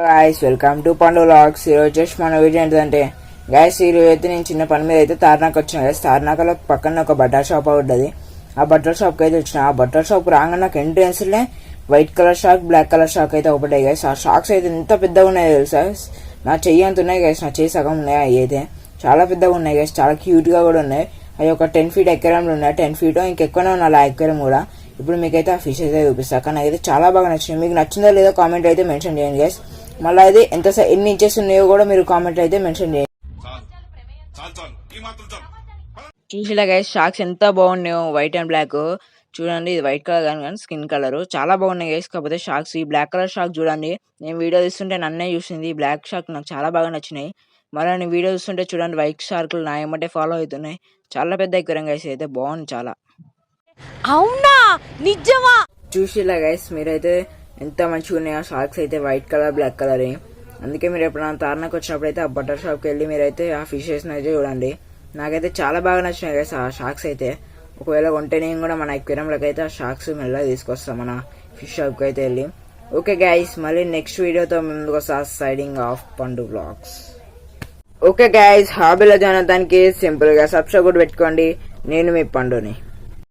Guys welcome to పండు vlogs. ఈరోజు just మన వీడియో ఏంటంటే గాయస్ ఈరోజు అయితే నేను చిన్న పని మీద అయితే తార్నాక్ వచ్చిన గాయస్. తార్నాకలో పక్కన ఒక బట్టల షాప్ ఉంటుంది. ఆ బట్టల షాప్కి అయితే వచ్చిన. ఆ బట్టల షాప్ రాగానే నాకు ఎంట్రెన్స్లే white colour shock black colour shock అయితే ఒకటే గాయస్. ఆ షాక్స్ అయితే ఎంత పెద్దగా ఉన్నాయి తెలుసా, నా చెయ్యి అంత ఉన్నాయి గాయస్. నా చెయ్యి సగం ఉన్నాయి. అవి అయితే చాలా పెద్దగా ఉన్నాయి గాయస్, చాలా క్యూట్ గా కూడా ఉన్నాయి. అవి ఒక 10 feet ఎక్కరంలో ఉన్నాయి. 10 feet ఇంకెక్కువనే ఉన్నాయి అలా ఎక్కరం కూడా. ఇప్పుడు మీకైతే ఆ ఫిష్ అయితే చూపిస్తా. కానీ అయితే చాలా బాగా నచ్చింది. మీకు నచ్చిందో లేదో కామెంట్ అయితే మెన్షన్ చేయండి గైస్. మళ్ళీ అయితే ఎన్ని ఇంచెస్ ఉన్నాయో కూడా మీరు కామెంట్ అయితే మెన్షన్ చేయండి. చూసిలా గైస్ షార్క్స్ ఎంత బాగున్నాయో, వైట్ అండ్ బ్లాక్. చూడండి ఇది వైట్ కలర్ కానీ స్కిన్ కలర్ చాలా బాగున్నాయి గైస్. కాకపోతే షార్క్స్ ఈ బ్లాక్ కలర్ షార్క్ చూడండి, నేను వీడియో తీస్తుంటే నన్నే చూసింది. బ్లాక్ షార్క్ నాకు చాలా బాగా నచ్చినాయి. మళ్ళీ నేను వీడియో చూస్తుంటే చూడండి వైట్ షార్క్లు నా ఏమంటే ఫాలో అవుతున్నాయి. చాలా పెద్ద ఎక్కరం గైస్, అయితే బాగుంది చాలా. అవునా నిజమా? చూసిలా గైస్ మీరైతే ఎంత మంచిగా ఉన్నాయో షార్క్స్ అయితే వైట్ కలర్ బ్లాక్ కలర్. అందుకే మీరు ఎప్పుడైనా తార్నాకు వచ్చినప్పుడు అయితే ఆ బటర్ షాప్కి వెళ్ళి మీరైతే ఆ ఫిషెస్ అయితే చూడండి. నాకైతే చాలా బాగా నచ్చినాయి గైస్ ఆ షార్క్స్ అయితే. ఒకవేళ కొంటే నేను కూడా మన ఎక్వేరియంలోకి అయితే ఆ షార్క్స్ మెల్లగా తీసుకొస్తాం మన ఫిష్ షాప్కి అయితే వెళ్ళి. ఓకే గైస్, మళ్ళీ నెక్స్ట్ వీడియోతో ముందుకు వస్తా. సైడింగ్ ఆఫ్ పండు వ్లాగ్స్. ఓకే గైస్, హాబీలో జాయిన్ అవడానికి సింపుల్ గా సబ్స్క్రైబ్ కూడా పెట్టుకోండి. నేను మీ పండుని.